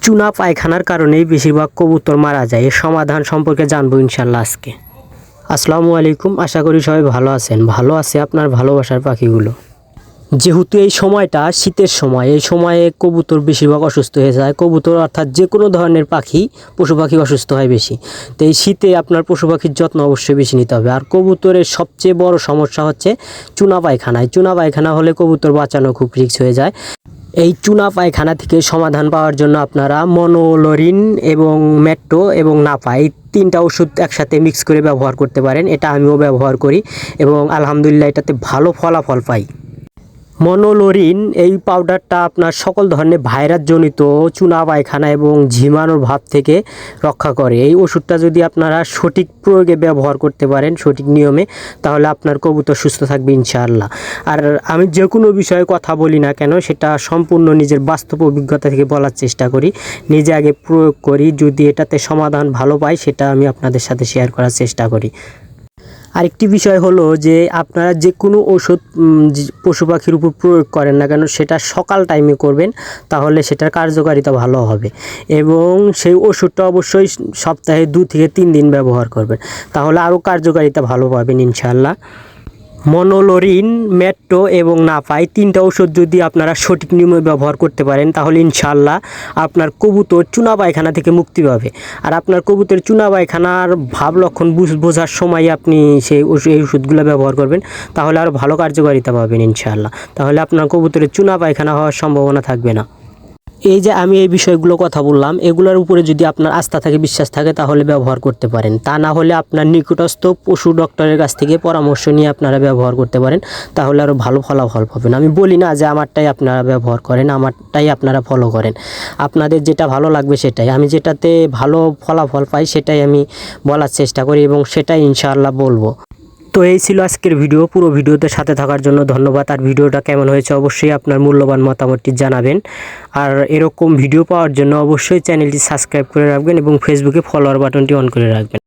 চুনা পায়খানার কারণেই বেশিরভাগ কবুতর মারা যায়। এর সমাধান সম্পর্কে জানবো ইনশাল্লাহ আজকে। আসসালামু আলাইকুম, আশা করি সবাই ভালো আছেন। ভালো আছে আপনার ভালোবাসার পাখিগুলো। যেহেতু এই সময়টা শীতের সময়, এই সময়ে কবুতর বেশিরভাগ অসুস্থ হয়ে যায়। কবুতর অর্থাৎ যে কোনো ধরনের পাখি, পশু পাখি অসুস্থ হয় বেশি। তো এই শীতে আপনার পশু পাখির যত্ন অবশ্যই বেশি নিতে হবে। আর কবুতরের সবচেয়ে বড় সমস্যা হচ্ছে চুনা পায়খানায়। চুনা পায়খানা হলে কবুতর বাঁচানো খুব রিস্ক হয়ে যায়। এই চুনা পায়খানা থেকে সমাধান পাওয়ার জন্য আপনারা মনোলোরিন এবং মেট্রো এবং নাপা এই তিনটা ওষুধ একসাথে মিক্স করে ব্যবহার করতে পারেন। এটা আমিও ব্যবহার করি এবং আলহামদুলিল্লাহ এটাতে ভালো ফলাফল পাই। মনোলোরিন এই পাউডারটা আপনার সকল ধরনের ভাইরাসজনিত চুনা পায়খানা এবং ঝিমানোর ভাব থেকে রক্ষা করে। এই ওষুধটা যদি আপনারা সঠিক প্রয়োগে ব্যবহার করতে পারেন, সঠিক নিয়মে, তাহলে আপনার কবুতর সুস্থ থাকবে ইনশাআল্লাহ। আর আমি যে কোনো বিষয়ে কথা বলি না কেন, সেটা সম্পূর্ণ নিজের বাস্তব অভিজ্ঞতা থেকে বলার চেষ্টা করি, নিজে আগে প্রয়োগ করি। যদি এটাতে সমাধান ভালো পাই, সেটা আমি আপনাদের সাথে শেয়ার করার চেষ্টা করি। আরেকটি বিষয় হলো যে আপনারা যে কোনো ওষুধ পশু পাখির উপর প্রয়োগ করেন না কেন, সেটা সকাল টাইমে করবেন, তাহলে সেটার কার্যকারিতা ভালো হবে। এবং সেই ওষুধটা অবশ্যই সপ্তাহে 2 থেকে 3 দিন ব্যবহার করবেন, তাহলে আরও কার্যকারিতা ভালো পাবেন ইনশাআল্লাহ। মনোলোরিন, মেট্রো এবং নাপা এই তিনটা ওষুধ যদি আপনারা সঠিক নিয়মে ব্যবহার করতে পারেন, তাহলে ইনশাআল্লাহ আপনার কবুতর চুনা পায়খানা থেকে মুক্তি পাবে। আর আপনার কবুতরের চুনা পায়খানার ভাব লক্ষণ বোঝার সময় আপনি এই ওষুধগুলো ব্যবহার করবেন, তাহলে আরও ভালো কার্যকারিতা পাবেন ইনশাআল্লাহ। তাহলে আপনার কবুতরের চুনা পায়খানা হওয়ার সম্ভাবনা থাকবে না। এই যে আমি এই বিষয়গুলো কথা বললাম, এগুলোর উপরে যদি আপনার আস্থা থাকে, বিশ্বাস থাকে, তাহলে ব্যবহার করতে পারেন। তা না হলে আপনার নিকটস্থ পশু ডক্টরের কাছ থেকে পরামর্শ নিয়ে আপনারা ব্যবহার করতে পারেন, তাহলে আরও ভালো ফলাফল পাবেন। আমি বলি না যে আমারটাই আপনারা ব্যবহার করেন, আমারটাই আপনারা ফলো করেন। আপনাদের যেটা ভালো লাগবে সেটাই। আমি যেটাতে ভালো ফলাফল পাই সেটাই আমি বলার চেষ্টা করি এবং সেটাই ইনশাআল্লাহ বলবো। তো এই ছিল আজকের ভিডিও। পুরো ভিডিওতে সাথে থাকার জন্য ধন্যবাদ। আর ভিডিওটা কেমন হয়েছে অবশ্যই আপনার মূল্যবান মতামতটি জানাবেন। আর এরকম ভিডিও পাওয়ার জন্য অবশ্যই চ্যানেলটি সাবস্ক্রাইব করে রাখবেন এবং ফেসবুকে ফলোয়ার বাটনটি অন করে রাখবেন।